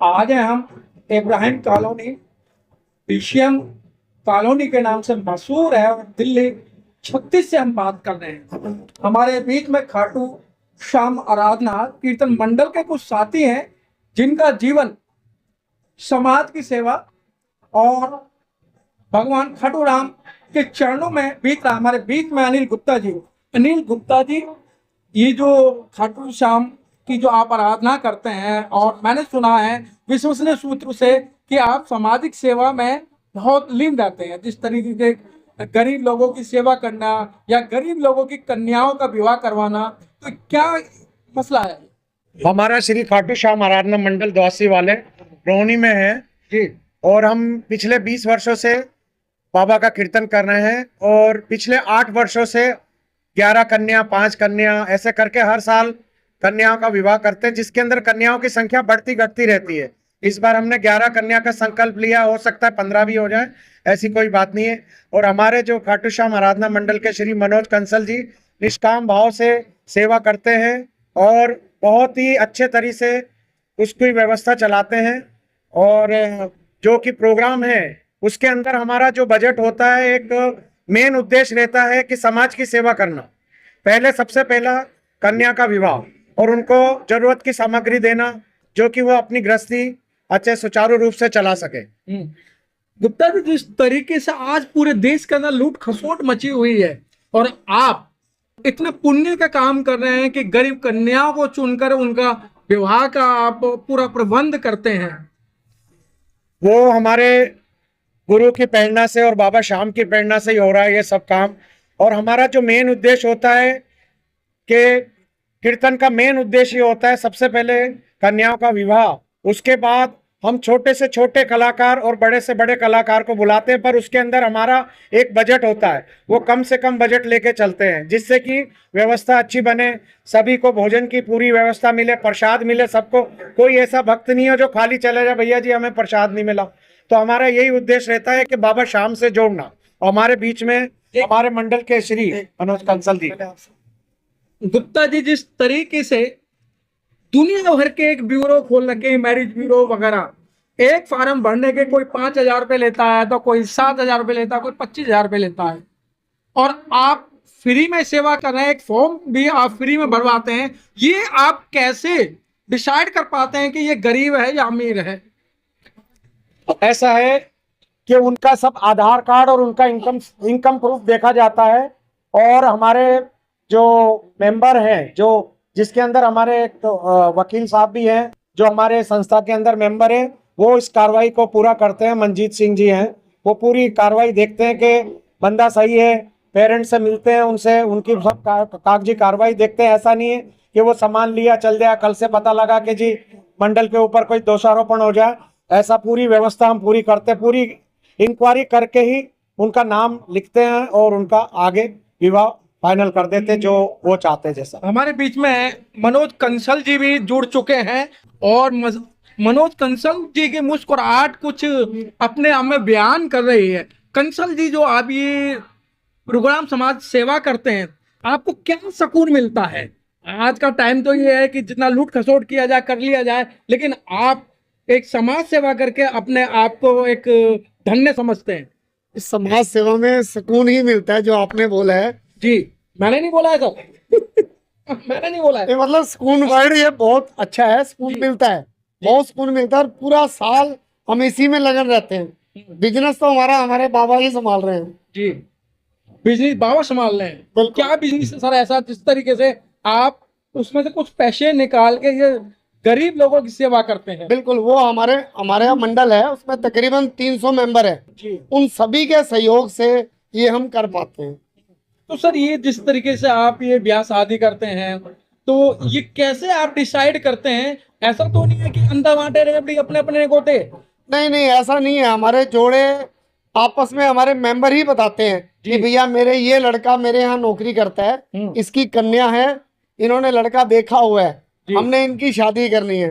आज हैं हम इब्राहिम कॉलोनी, पीसीएम कॉलोनी के नाम से मशहूर है और दिल्ली 36 से हम बात कर रहे हैं। हमारे बीच में खाटू श्याम आराधना कीर्तन मंडल के कुछ साथी हैं जिनका जीवन समाज की सेवा और भगवान खाटू राम के चरणों में बीत रहा। हमारे बीच में अनिल गुप्ता जी, ये जो खाटू श्याम की जो आप आराधना करते हैं, और मैंने सुना है विश्वसनीय सूत्र से कि आप सामाजिक सेवा में बहुत लीन रहते हैं। जिस तरीके से गरीब लोगों की सेवा करना या गरीब लोगों की कन्याओं का विवाह करवाना, तो क्या मसला है? हमारा श्री खाटू श्याम आराधना मंडल द्वासी वाले रोहिणी में है जी, और हम पिछले 20 वर्षों से बाबा का कीर्तन कर रहे हैं और पिछले 8 वर्षों से 11 कन्या, 5 कन्या ऐसे करके हर साल कन्याओं का विवाह करते हैं, जिसके अंदर कन्याओं की संख्या बढ़ती घटती रहती है। इस बार हमने 11 कन्या का संकल्प लिया, हो सकता है 15 भी हो जाए, ऐसी कोई बात नहीं है। और हमारे जो खाटू श्याम आराधना मंडल के श्री मनोज कंसल जी निष्काम भाव से सेवा करते हैं और बहुत ही अच्छे तरीके से उसकी व्यवस्था चलाते हैं। और जो कि प्रोग्राम है उसके अंदर हमारा जो बजट होता है, एक मेन उद्देश्य रहता है कि समाज की सेवा करना। पहले सबसे पहला कन्या का विवाह और उनको जरूरत की सामग्री देना, जो कि वो अपनी गृहस्थी अच्छे सुचारू रूप से चला सके। गुप्ता जी, जिस तरीके से आज पूरे देश के अंदर लूट खसोट मची हुई है और आप इतने पुण्य का काम कर रहे हैं कि गरीब कन्याओं को चुनकर उनका विवाह का आप पूरा प्रबंध करते हैं, वो हमारे गुरु की प्रेरणा से और बाबा श्याम की प्रेरणा से ही हो रहा है ये सब काम। और हमारा जो मेन उद्देश्य होता है कि कीर्तन का मेन उद्देश्य ये होता है, सबसे पहले कन्याओं का विवाह, उसके बाद हम छोटे से छोटे कलाकार और बड़े से बड़े कलाकार को बुलाते हैं, पर उसके अंदर हमारा एक बजट होता है, वो कम से कम बजट लेके चलते हैं, जिससे कि व्यवस्था अच्छी बने, सभी को भोजन की पूरी व्यवस्था मिले, प्रसाद मिले सबको। कोई ऐसा भक्त नहीं हो जो खाली चले जाए, भैया जी हमें प्रसाद नहीं मिला। तो हमारा यही उद्देश्य रहता है कि बाबा श्याम से जोड़ना। और हमारे बीच में हमारे मंडल के श्री मनोज कंसल जी। गुप्ता जी, जिस तरीके से दुनिया भर के एक ब्यूरो खोल रखे, मैरिज ब्यूरो वगैरह, एक फार्म भरने के कोई 5,000 रुपये लेता है, तो कोई 7,000 रुपये लेता है, कोई 25,000 रुपये लेता है, और आप फ्री में सेवा कर रहे हैं, एक फॉर्म भी आप फ्री में भरवाते हैं। ये आप कैसे डिसाइड कर पाते हैं कि ये गरीब है या अमीर है? ऐसा है कि उनका सब आधार कार्ड और उनका इनकम प्रूफ देखा जाता है, और हमारे जो मेंबर हैं, जो जिसके अंदर हमारे वकील साहब भी हैं, जो हमारे संस्था के अंदर मेंबर हैं, वो इस कार्रवाई को पूरा करते हैं। मंजीत सिंह जी हैं, वो पूरी कार्रवाई देखते हैं कि बंदा सही है, पेरेंट्स से मिलते हैं, उनसे उनकी सब कागजी कार्रवाई देखते हैं। ऐसा नहीं है कि वो सामान लिया चल जाए, कल से पता लगा कि जी मंडल के ऊपर कोई दोषारोपण हो जाए, ऐसा पूरी व्यवस्था हम पूरी करते हैं। पूरी इंक्वायरी करके ही उनका नाम लिखते हैं और उनका आगे विवाह फाइनल कर देते जो वो चाहते हैं। जैसा हमारे बीच में मनोज कंसल जी भी जुड़ चुके हैं, और मनोज कंसल जी की मुस्कुराहट कुछ अपने आप में बयान कर रही है। कंसल जी, जो आप ये प्रोग्राम समाज सेवा करते हैं, आपको क्या सुकून मिलता है? आज का टाइम तो ये है कि जितना लूट खसोट किया जाए कर लिया जाए, लेकिन आप एक समाज सेवा करके अपने आप को एक धन्य समझते हैं। इस समाज सेवा में सुकून ही मिलता है, जो आपने बोला है। जी, मैंने नहीं बोला है सर मैंने नहीं बोला है। ये मतलब सुकून वर्ड ये बहुत अच्छा है, सुकून मिलता है, बहुत सुकून मिलता है। और पूरा साल हम इसी में लगन रहते हैं। बिजनेस तो हमारे बाबा ही संभाल रहे हैं। जी, बिजनेस बाबा संभाल रहे हैं। क्या बिजनेस सर ऐसा जिस तरीके से आप उसमें से कुछ पैसे निकाल के ये गरीब लोगों की सेवा करते हैं? बिल्कुल, वो हमारे यहाँ मंडल है, उसमें तकरीबन 300 मेंबर है जी। उन सभी के सहयोग से ये हम कर पाते हैं। तो सर, ये जिस तरीके से आप ये ब्याह शादी करते हैं, तो ये कैसे आप डिसाइड करते हैं? ऐसा तो नहीं है कि अंधा बांटे रहे अपने अपने गोते, नहीं नहीं, ऐसा नहीं है। हमारे जोड़े आपस में हमारे मेंबर ही बताते हैं कि भैया मेरे ये लड़का मेरे यहाँ नौकरी करता है, इसकी कन्या है, इन्होंने लड़का देखा हुआ है, हमने इनकी शादी करनी है।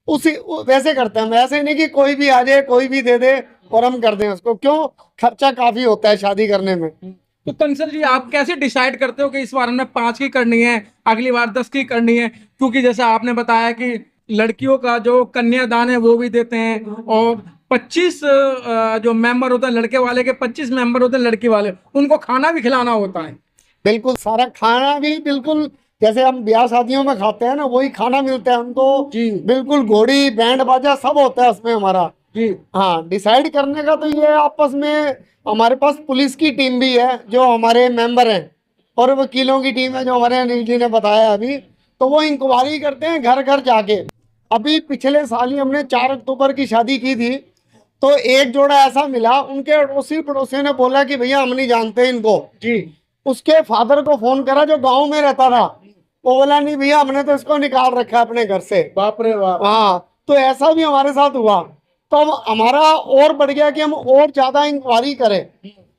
वैसे करते हैं हम, ऐसे नहीं कि कोई भी आ जाए कोई भी दे दे और हम कर दें उसको। क्यों, खर्चा काफी होता है शादी करने में। तो कंसल जी, आप कैसे डिसाइड करते हो कि इस बार हमने 5 की करनी है, अगली बार 10 की करनी है? क्योंकि जैसा आपने बताया कि लड़कियों का जो कन्यादान है वो भी देते हैं, और 25 जो मेंबर होते हैं लड़के वाले के, 25 मेंबर होते हैं लड़की वाले, उनको खाना भी खिलाना होता है। बिल्कुल, सारा खाना भी बिल्कुल जैसे हम ब्याह शादियों में खाते हैं ना, वही खाना मिलता है उनको जी। बिल्कुल, घोड़ी बैंड बाजा सब होता है उसमें हमारा। जी। हाँ, डिसाइड करने का तो ये आपस में, हमारे पास पुलिस की टीम भी है जो हमारे मेंबर हैं, और वकीलों की टीम है जो हमारे अनिल जी ने बताया अभी, तो वो इंक्वायरी करते हैं घर घर जाके। अभी पिछले साल ही हमने 4 अक्टूबर की शादी की थी, तो एक जोड़ा ऐसा मिला, उनके अड़ोसी पड़ोसियों ने बोला कि भैया हम नहीं जानते इनको जी। उसके फादर को फोन करा जो गांव में रहता था, वो बोला नहीं भैया हमने तो इसको निकाल रखा है अपने घर से। बाप रे बाप। हाँ, तो ऐसा भी हमारे साथ हुआ। तो हम, हमारा और बढ़ गया कि हम और ज्यादा इंक्वायरी करें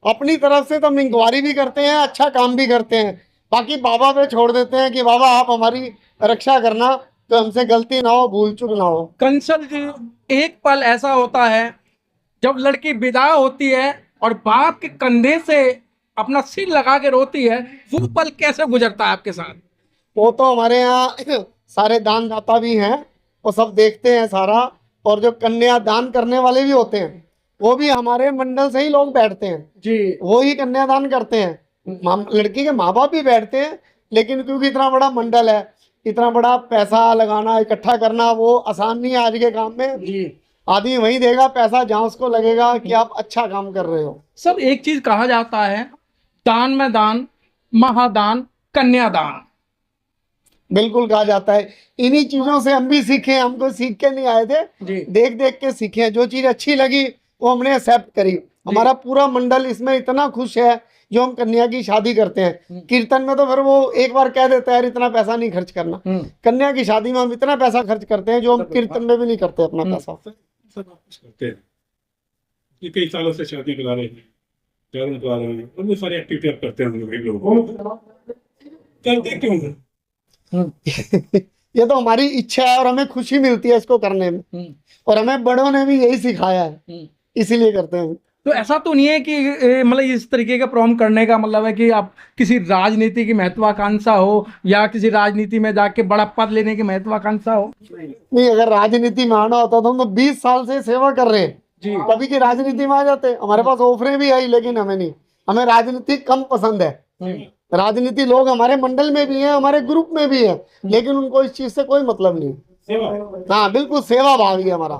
अपनी तरफ से। तो हम इंक्वायरी भी करते हैं, अच्छा काम भी करते हैं, बाकी बाबा पे छोड़ देते हैं कि बाबा आप हमारी रक्षा करना, तो हमसे गलती ना हो, भूल चूक ना हो। कंसल जी, एक पल ऐसा होता है जब लड़की विदा होती है और बाप के कंधे से अपना सिर लगा के रोती है, वो पल कैसे गुजरता है आपके साथ? वो तो हमारे यहाँ सारे दान दाता भी हैं, वो सब देखते हैं सारा, और जो कन्या दान करने वाले भी होते हैं वो भी हमारे मंडल से ही लोग बैठते हैं जी। वो ही कन्यादान करते हैं। लड़की के माँ बाप भी बैठते हैं, लेकिन क्योंकि इतना बड़ा मंडल है, इतना बड़ा पैसा लगाना इकट्ठा करना वो आसान नहीं है आज के काम में। जी। आदमी वही देगा पैसा जहाँ उसको लगेगा कि आप अच्छा काम कर रहे हो। सब एक चीज कहा जाता है, दान में दान, महादान, कन्यादान। बिल्कुल कहा जाता है। इन्हीं चीजों से हम भी सीखे, हमको सीख के नहीं आए थे, जी। देख देख के सीखे। जो चीज अच्छी लगी वो हमने एक्सेप्ट करी। हमारा पूरा मंडल इसमें इतना खुश है जो हम कन्या की शादी करते हैं। कीर्तन में तो फिर वो एक बार कह देता है यार इतना पैसा नहीं खर्च करना, कन्या की शादी में हम इतना पैसा खर्च करते हैं जो हम कीर्तन में भी नहीं करते अपना पैसा। सब कुछ करते हैं। ये कई सालों से शादी करा रहे हैं, जागरण करा रहे हैं, और वो सारी एक्टिविटी आप करते हैं हम लोग करते क्यों हैं? ये तो हमारी इच्छा है और हमें खुशी मिलती है इसको करने में, और हमें बड़ों ने भी यही सिखाया है, इसीलिए करते हैं। तो ऐसा तो नहीं है कि मतलब इस तरीके का प्रोग्राम करने का मतलब है कि आप किसी राजनीति की महत्वाकांक्षा हो, या किसी राजनीति में जाके बड़ा पद लेने की महत्वाकांक्षा हो? नहीं, अगर राजनीति में आना होता तो हम तो 20 साल से सेवा कर रहे हैं जी। कभी की राजनीति में आ जाते। हमारे पास ऑफरें भी आई, लेकिन हमें नहीं, हमें राजनीति कम पसंद है। राजनीति लोग हमारे मंडल में भी हैं, हमारे ग्रुप में भी है, लेकिन उनको इस चीज से कोई मतलब नहीं। हाँ बिल्कुल, सेवा भाव ही है हमारा।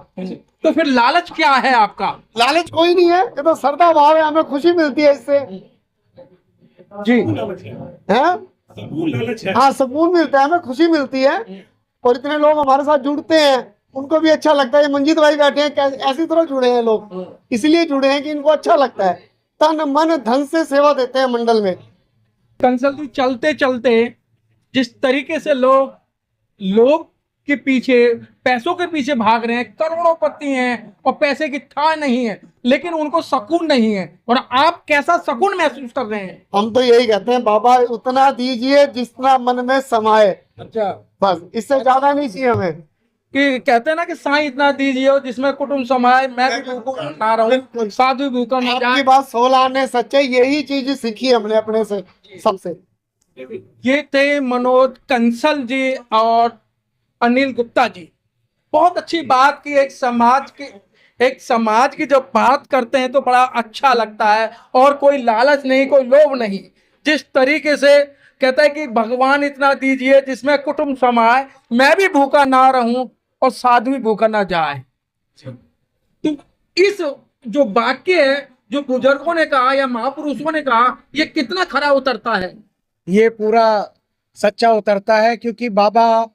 तो फिर लालच क्या है आपका? लालच कोई नहीं है, ये तो श्रद्धा भाव है, हमें खुशी मिलती है इससे। जी। हैं? लालच है। हाँ, सुकून मिलता है, हमें खुशी मिलती है, और इतने लोग हमारे साथ जुड़ते हैं, उनको भी अच्छा लगता है। मंजीत भाई बैठे हैं, ऐसी तरह जुड़े हैं लोग, इसलिए जुड़े हैं कि इनको अच्छा लगता है, तन मन धन से सेवा देते हैं मंडल में। कंसल जी, चलते चलते जिस तरीके से लोग के पीछे, पैसों के पीछे भाग रहे हैं, करोड़पति हैं और पैसे की था नहीं है, लेकिन उनको सुकून नहीं है, और आप कैसा सुकून महसूस कर रहे हैं? हम तो यही कहते हैं बाबा उतना दीजिए जितना मन में समाए, अच्छा। बस इससे ज्यादा नहीं चाहिए हमें। कि कहते हैं ना कि साईं इतना दीजिए जिसमें कुटुंब समाए, मैं भी भूखा ना रहूं, साधु भूखा न आपकी जाए। बात 16 आने सच्चे, यही चीज सीखी हमने अपने से सबसे। ये थे मनोज कंसल जी और अनिल गुप्ता जी। बहुत अच्छी बात की, एक समाज की जब बात करते हैं तो बड़ा अच्छा लगता है, और कोई लालच नहीं, कोई लोभ नहीं। जिस तरीके से कहता है कि भगवान इतना दीजिए जिसमें कुटुंब समाए, मैं भी भूखा ना रहूं और साधु भी भूखा ना जाए। तो इस जो वाक्य है, जो बुजुर्गों ने कहा या महापुरुषों ने कहा, ये कितना खरा उतरता है? ये पूरा सच्चा उतरता है, क्योंकि बाबा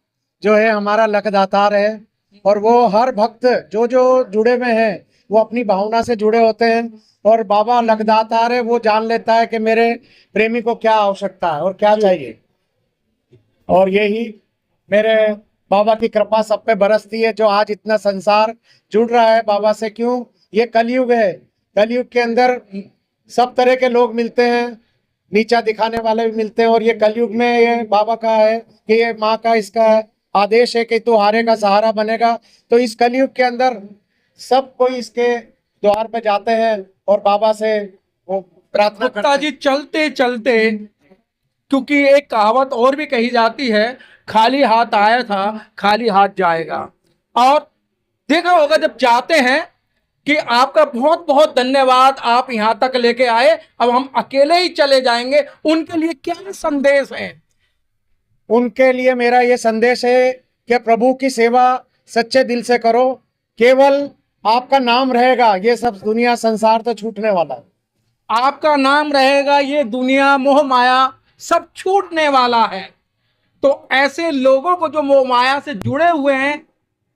जो है हमारा लखदातार है, और वो हर भक्त जो जुड़े हुए हैं वो अपनी भावना से जुड़े होते हैं, और बाबा लखदातार है, वो जान लेता है कि मेरे प्रेमी को क्या आवश्यकता है और क्या चाहिए। और यही मेरे बाबा की कृपा सब पे बरसती है, जो आज इतना संसार जुड़ रहा है बाबा से। क्यों? ये कलयुग है। कलयुग के अंदर सब तरह के लोग मिलते हैं, नीचा दिखाने वाले भी मिलते हैं, और ये कलयुग में ये बाबा का है कि ये माँ का इसका आदेश है कि तू हारे का सहारा बनेगा। तो इस कलयुग के अंदर सब कोई इसके द्वार पे जाते हैं और बाबा से वो प्रार्थना करते गुप्ता हैं। जी, चलते चलते, क्योंकि एक कहावत और भी कही जाती है, खाली हाथ आया था खाली हाथ जाएगा। और देखा होगा जब जाते हैं कि आपका बहुत बहुत धन्यवाद, आप यहाँ तक लेके आए, अब हम अकेले ही चले जाएंगे। उनके लिए क्या संदेश है? उनके लिए मेरा ये संदेश है कि प्रभु की सेवा सच्चे दिल से करो। केवल आपका नाम रहेगा, ये सब दुनिया संसार तो छूटने वाला है। आपका नाम रहेगा, ये दुनिया मोह माया सब छूटने वाला है। तो ऐसे लोगों को जो मोह माया से जुड़े हुए हैं,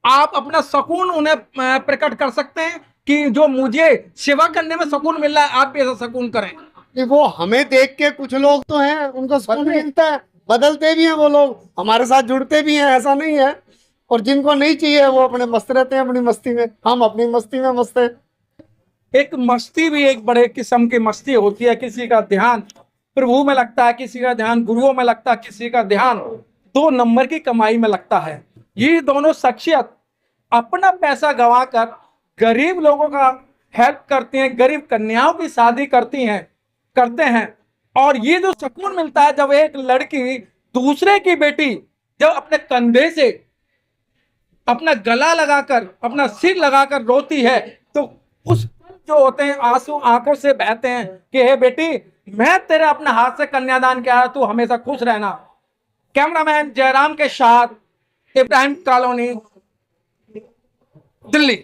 आप अपना सुकून उन्हें प्रकट कर सकते हैं कि जो मुझे सेवा करने में सुकून मिल रहा है, आप भी ऐसा सुकून करें। कि वो हमें देख के, कुछ लोग तो हैं उनको सुकून मिलता है, बदलते भी हैं वो लोग, हमारे साथ जुड़ते भी हैं, ऐसा नहीं है। और जिनको नहीं चाहिए वो अपने मस्त रहते हैं अपनी मस्ती में, हम अपनी मस्ती में मस्त हैं। एक मस्ती भी एक बड़े किस्म की मस्ती होती है। किसी का ध्यान प्रभु में लगता है, किसी का ध्यान गुरुओं में लगता है, किसी का ध्यान 2 नंबर की कमाई में लगता है। ये दोनों शख्सियत अपना पैसा गंवाकर गरीब लोगों का हेल्प करती हैं, गरीब कन्याओं की शादी करते हैं। और ये जो सुकून मिलता है जब एक लड़की दूसरे की बेटी जब अपने कंधे से अपना गला लगाकर, अपना सिर लगाकर रोती है, तो उस जो होते हैं आंसू आंखों से बहते हैं कि हे बेटी, मैं तेरे अपने हाथ से कन्यादान किया, तू हमेशा खुश रहना। कैमरामैन जयराम के साथ इब्राहिम कॉलोनी, दिल्ली।